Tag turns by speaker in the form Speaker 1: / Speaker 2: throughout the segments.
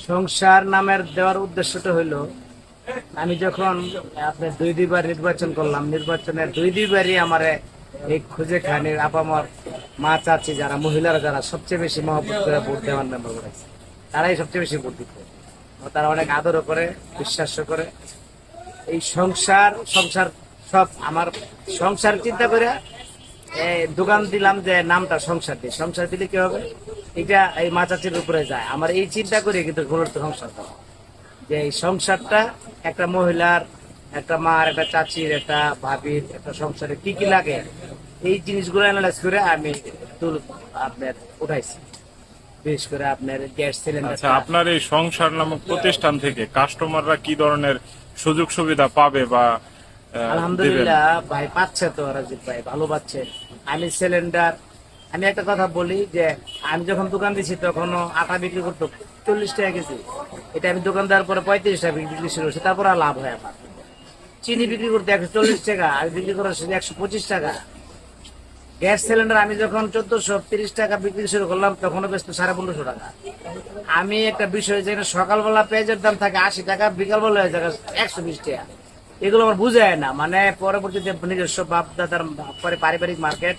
Speaker 1: সংসার নামের দেওয়ার উদ্দেশ্যটা হইলো, আমি যখন আপনার দুইবার নির্বাচন করলাম, নির্বাচনের দুইবারই আমার এই খুঁজে খানির আপামর মা চাচি যারা মহিলারা যারা সবচেয়ে বেশি মহব্বত করে ভোট দেওয়ার মেম্বার করেছে, তারাই সবচেয়ে বেশি ভোট দিত। তারা অনেক আদরও করে, বিশ্বাস করে। এই সংসার সংসার সব আমার সংসার চিন্তা করে দোকান দিলাম, যে নামটা সংসার দিই। সংসার দিলে কি হবে, এটা এই মা চাচির উপরে যায়। আমার এই চিন্তা করে কিন্তু ঘোরত সংসার করা, যে এই সংসারটা একটা মহিলার, একটা মার, একটা চাচির, একটা ভাবির, একটা সংসারে কি কি লাগে, এই জিনিসগুলো অ্যানালাইজ করে আমি আপনার উঠাইছি। বিশেষ করে আপনার গ্যাস সিলিন্ডার।
Speaker 2: আচ্ছা, আপনার এই সংসার নামক প্রতিষ্ঠান থেকে কাস্টমাররা কি ধরনের সুযোগ সুবিধা পাবে বা
Speaker 1: আলহামদুলিল্লাহ ভাই পাচ্ছে তো, রাজীব ভাই ভালো পাচ্ছে। আমি সিলিন্ডার, আমি একটা কথা বলি যে আমি যখন দোকান দিচ্ছি তখন আটা বিক্রি করতো 40 টাকা কেজি। এটা আমি দোকান দেওয়ার পরে 35 টাকা বিক্রি শুরু হচ্ছে, তারপর আর লাভ হয় আমার। চিনি বিক্রি করতে 140 টাকা, আমি বিক্রি করার 125 টাকা। গ্যাস সিলিন্ডার আমি যখন 1430 টাকা বিক্রি শুরু করলাম তখনও বেচত 1550 টাকা। আমি একটা বিষয় যে সকালবেলা পেঁয়াজের দাম থাকে 80 টাকা, বিকালবেলা হয়ে যায় 120 টাকা। এগুলো আমার বুঝায় না, মানে পরবর্তীতে নিজস্ব বাপ দাদার পরে পারিবারিক মার্কেট,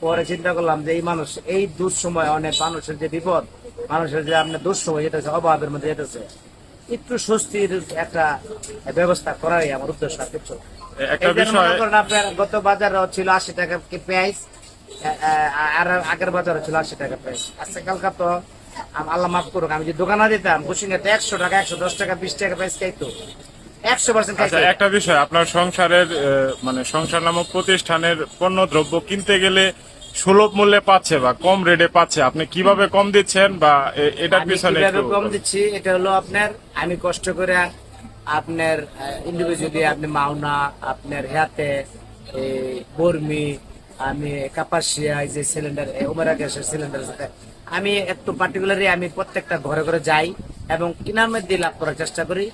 Speaker 1: পরে চিন্তা করলাম যে এই মানুষ এই দুঃসময় অনেক মানুষের যে বিপদ, মানুষের যে আপনার দুঃসময় যেতেছে, অভাবের মধ্যে যেতেছে, একটু স্বস্তির একটা ব্যবস্থা করারই আমার উদ্দেশ্য। আর কিছু আপনার গত বাজার ছিল 80 টাকা পেঁয়াজ, আর আগের বাজার ছিল 80 টাকা পেঁয়াজ। আজকে কালকা তো আল্লাহ মাফ করুক, আমি যে দোকানে দিতাম কুচিংয়ে 100 টাকা, 110 টাকা, 20 টাকা পেঁয়াজ খাইতো 100%।
Speaker 2: একটা বিষয়, আপনার সংসারের মানে সংসার নামক প্রতিষ্ঠানের পণ্য দ্রব্য কিনতে গেলে সুলভ মূল্যে পাচ্ছে বা কম রেটে পাচ্ছে, আপনি কিভাবে কম দিচ্ছেন বা এটার পিছনে
Speaker 1: কম দিচ্ছি? এটা হলো আপনার আমি কষ্ট করে আপনার ইন্ডিভিজুয়ালি আপনি মাওনা, আপনার হাতে বর্মি, আমি কাপাসিয়া, যে সিলিন্ডার ওমেরা গ্যাসের সিলিন্ডার সাথে আমি একটু পার্টিকুলারলি আমি প্রত্যেকটা ঘরে ঘরে যাই এবং কেনার মধ্যে লাভ করার চেষ্টা করি।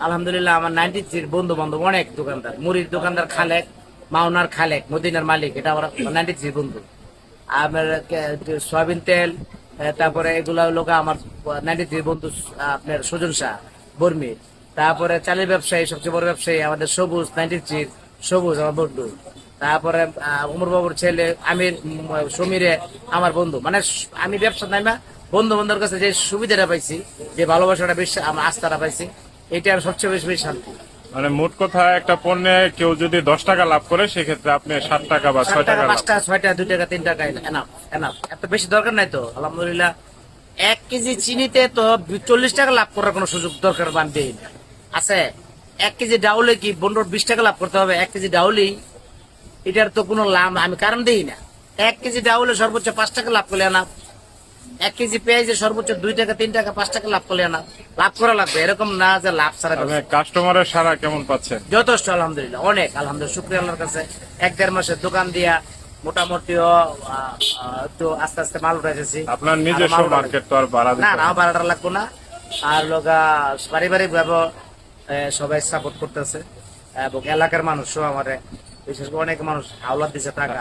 Speaker 1: আলহামদুলিল্লাহ আমার 93 বন্ধু বান্ধব অনেক দোকানদার, মুড়ির দোকানদার খালেক, মাওনার খালেক, মদিনার মালিক, এটা আমার 93 বন্ধু। আমার সয়াবিন তেল, তারপরে এগুলা হলো আমার 93 বন্ধু। আপনার সুজন শাহ বর্মি, তারপরে চালের ব্যবসায়ী সবচেয়ে বড় ব্যবসায়ী আমাদের সবুজ 93 সবুজ আমার বন্ধু। তারপরে উমর বাবুর ছেলে আমির সমীরে আমার বন্ধু। মানে আমি ব্যবসা নাই না, বন্ধু বান্ধবের কাছে যে সুবিধাটা পাইছি, যে ভালোবাসাটা বেশি, আমার আস্থাটা পাইছি, এটা সবচেয়ে বেশি বেশি শান্তি।
Speaker 2: মানে মোট কথা, একটা পণ্যে কেউ যদি 10 টাকা লাভ করে সেক্ষেত্রে আপনি 7 টাকা বা 6 টাকা,
Speaker 1: 5 টাকা, 6 টাকা, 2 টাকা, 3 টাকা এনাফ এনাফ, এত বেশি দরকার নাই তো। আলহামদুলিল্লাহ 1 কেজি চিনিতে তো 40 টাকা লাভ করার কোনো সুযোগ দরকার বানতে আছে। 1 কেজি ডাউলে কি 15-20 টাকা লাভ করতে হবে? 1 কেজি ডাউলেই এটার তো কোনো লাভ আমি কারণ দেই না। 1 কেজি ডাউলে সর্বোচ্চ 5 টাকা লাভ করলে না, 1 কেজি পেঁয়াজে সর্বোচ্চ 2 টাকা, 3 টাকা, 5 টাকা লাভ করলে না, লাভ করা লাগবে। এরকম না যে লাভ ছাড়া।
Speaker 2: কাস্টমারের সারা কেমন পাচ্ছেন?
Speaker 1: যথেষ্ট আলহামদুলিল্লাহ, অনেক আলহামদুলিল্লাহ, শুকরিয়া আল্লাহর কাছে। 1-1.5 মাসের দোকান দিয়া মোটামুটি একটু আস্তে আস্তে মাল উঠাইতেছি।
Speaker 2: আপনার নিজস্ব মার্কেট তো আর বাড়া
Speaker 1: না, বাড়াটা লাগবো না। আর লোকা পারিবারিক ভাবে সবাই সাপোর্ট করতেছে এবং এলাকার মানুষও আমার বিশেষ করে অনেক মানুষ হাওলাত দিচ্ছে টাকা।